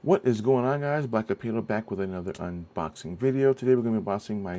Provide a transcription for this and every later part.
What is going on, guys? Black Capito back with another unboxing video. Today we're going to be unboxing my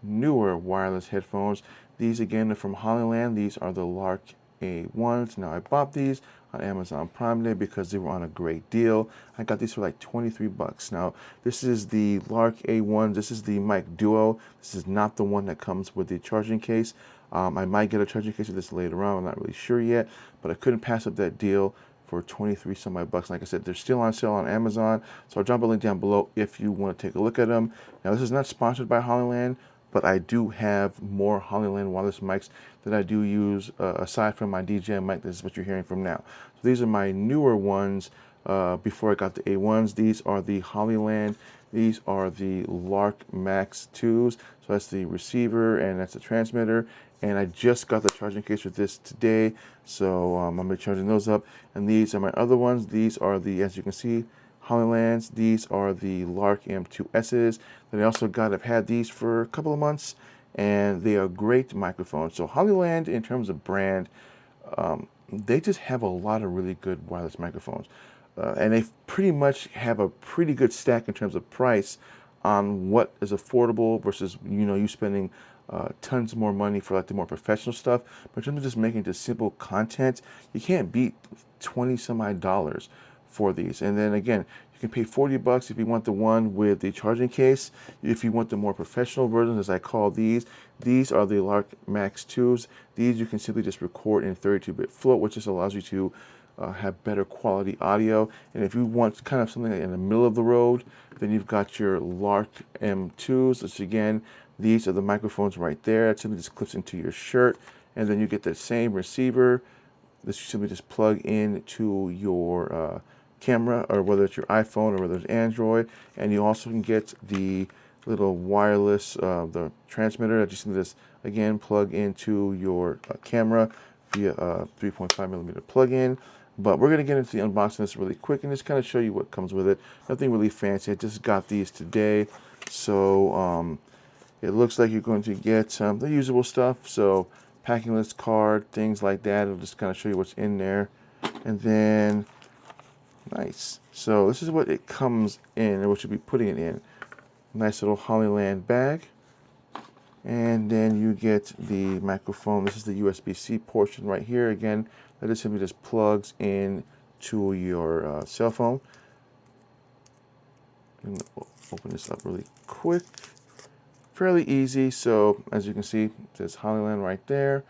newer wireless headphones. These again are from Hollyland. These are the Lark A1s. Now I bought these on Amazon Prime Day because they were on a great deal. I got these for like 23 bucks. Now this is the Lark A1. This is the mic duo. This is not the one that comes with the charging case. I might get a charging case of this later on. I'm not really sure yet, but I couldn't pass up that deal for 23 some odd bucks. Like I said, they're still on sale on Amazon, so I'll drop a link down below if you want to take a look at them. Now, this is not sponsored by Hollyland, but I do have more Hollyland wireless mics that I do use aside from my DJI mic. This is what you're hearing from now. So these are my newer ones before I got the A1s. These are the Hollyland. These are the Lark Max 2s. So that's the receiver and that's the transmitter. And I just got the charging case for this today. So I'm going to be charging those up. And these are my other ones. These are the, as you can see, Hollylands. These are the Lark M2Ss that I also got. I've had these for a couple of months and they are great microphones. So Hollyland, in terms of brand, they just have a lot of really good wireless microphones. And they pretty much have a pretty good stack in terms of price on what is affordable versus, you spending tons more money for like the more professional stuff. But in terms of just making just simple content, you can't beat 20 some odd dollars for these. And then again, you can pay 40 bucks if you want the one with the charging case. If you want the more professional versions, as I call these are the Lark Max 2s. These you can simply just record in 32-bit float, which just allows you to have better quality audio. And if you want kind of something in the middle of the road, then you've got your Lark M2s, which again, these are the microphones right there. It simply just clips into your shirt, and then you get the same receiver. This you simply just plug into your camera, or whether it's your iPhone or whether it's Android. And you also can get the little wireless, the transmitter that you simply just, again, plug into your camera via a 3.5mm plug-in. But we're going to get into the unboxing this really quick and just kind of show you what comes with it. Nothing really fancy. I just got these today. So it looks like you're going to get the usable stuff. So packing list card, things like that. It'll just kind of show you what's in there. And then, nice. So this is what it comes in, or what you'll be putting it in. Nice little Hollyland bag. And then you get the microphone. This is the USB-C portion right here. Again, that just simply just plugs in to your cell phone. I'm going to open this up really quick. Fairly easy. So as you can see, there's Hollyland right there.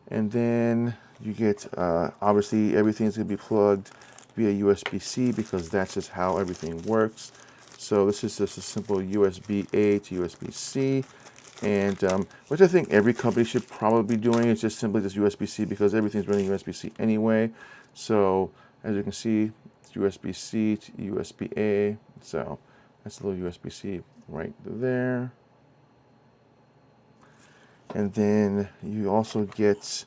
And then you get, obviously, everything's going to be plugged via USB-C because that's just how everything works. So this is just a simple USB-A to USB-C. And which I think every company should probably be doing. It's just simply just USB-C because everything's running USB-C anyway. So as you can see, it's USB-C to USB-A. So that's a little USB-C right there. And then you also get,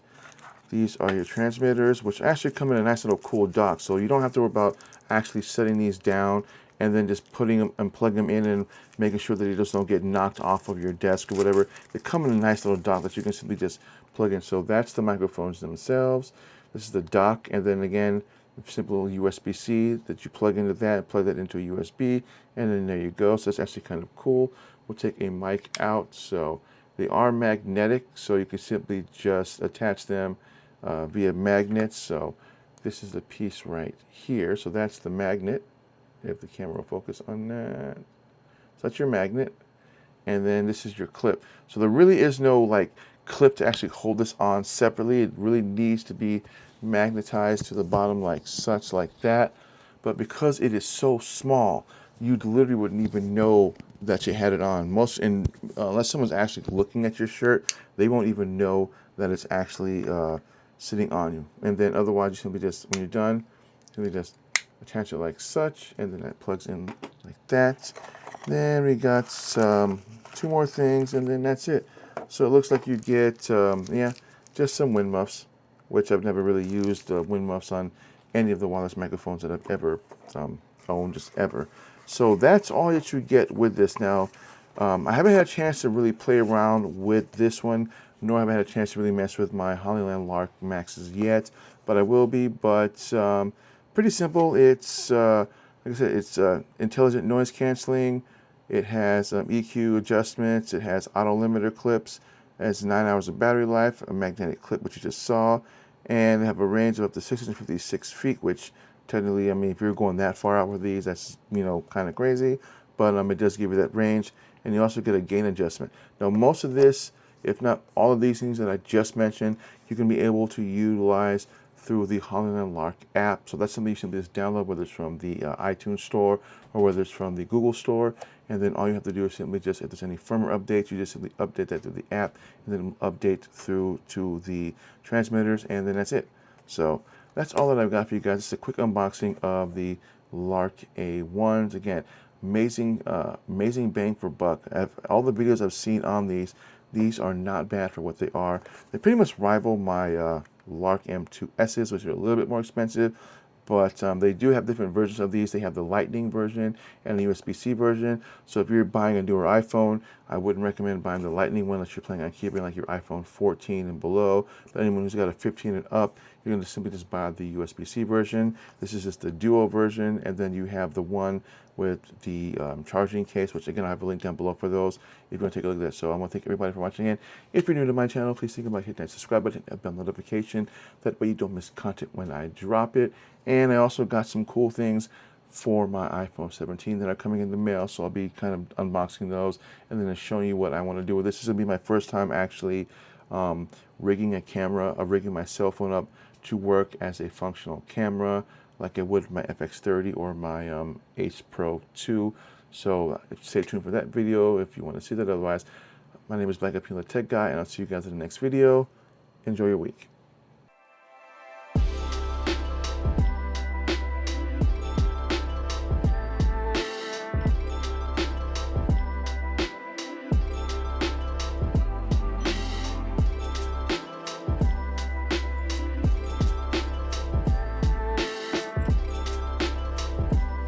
these are your transmitters, which actually come in a nice little cool dock. So you don't have to worry about actually setting these down and then just putting them and plugging them in and making sure that they just don't get knocked off of your desk or whatever. They come in a nice little dock that you can simply just plug in. So that's the microphones themselves. This is the dock, and then again, simple USB-C that you plug into that, plug that into a USB, and then there you go. So that's actually kind of cool. We'll take a mic out. So they are magnetic, so you can simply just attach them via magnets. So this is the piece right here. So that's the magnet. If the camera will focus on that. So that's your magnet. And then this is your clip. So there really is no like clip to actually hold this on separately. It really needs to be magnetized to the bottom like such, like that. But because it is so small, you literally wouldn't even know that you had it on. Unless someone's actually looking at your shirt, they won't even know that it's actually sitting on you. And then otherwise, you simply just, when you're done, simply just attach it like such, and then that plugs in like that. Then we got two more things, and then that's it. So it looks like you get, yeah, just some wind muffs, which I've never really used wind muffs on any of the wireless microphones that I've ever owned, just ever. So that's all that you get with this. Now, I haven't had a chance to really play around with this one, nor have I had a chance to really mess with my Hollyland Lark Maxes yet, but I will be. But pretty simple. It's like I said, it's intelligent noise canceling. It has EQ adjustments. It has auto limiter clips. It has 9 hours of battery life, a magnetic clip, which you just saw, and they have a range of up to 656 feet, which technically, I mean, if you're going that far out with these, that's, kind of crazy, but it does give you that range, and you also get a gain adjustment. Now, most of this, if not all of these things that I just mentioned, you can be able to utilize through the Hollyland Lark app. So that's something you simply just download, whether it's from the iTunes store or whether it's from the Google store. And then all you have to do is simply just, if there's any firmware updates, you just simply update that through the app and then update through to the transmitters, and then that's it. So that's all that I've got for you guys. It's a quick unboxing of the Lark A1s. Again, amazing bang for buck. All the videos I've seen on these are not bad for what they are. They pretty much rival my Lark M2Ss, which are a little bit more expensive, but they do have different versions of these. They have the Lightning version and the USB-C version. So if you're buying a newer iPhone, I wouldn't recommend buying the Lightning one unless you're planning on keeping like your iPhone 14 and below. But anyone who's got a 15 and up, you're going to simply just buy the USB-C version. This is just the Duo version, and then you have the one with the charging case, which again I have a link down below for those if you want to take a look at that. So I want to thank everybody for watching, and if you're new to my channel, please think about hitting that subscribe button and bell notification. That way you don't miss content when I drop it. And I also got some cool things for my iPhone 17 that are coming in the mail, so I'll be kind of unboxing those and then showing you what I want to do with this. This will be my first time actually rigging a camera, rigging my cell phone up to work as a functional camera like I would with my FX30 or my Ace Pro 2. So stay tuned for that video if you want to see that. Otherwise, my name is Black Appeal Tech Guy, and I'll see you guys in the next video. Enjoy your week.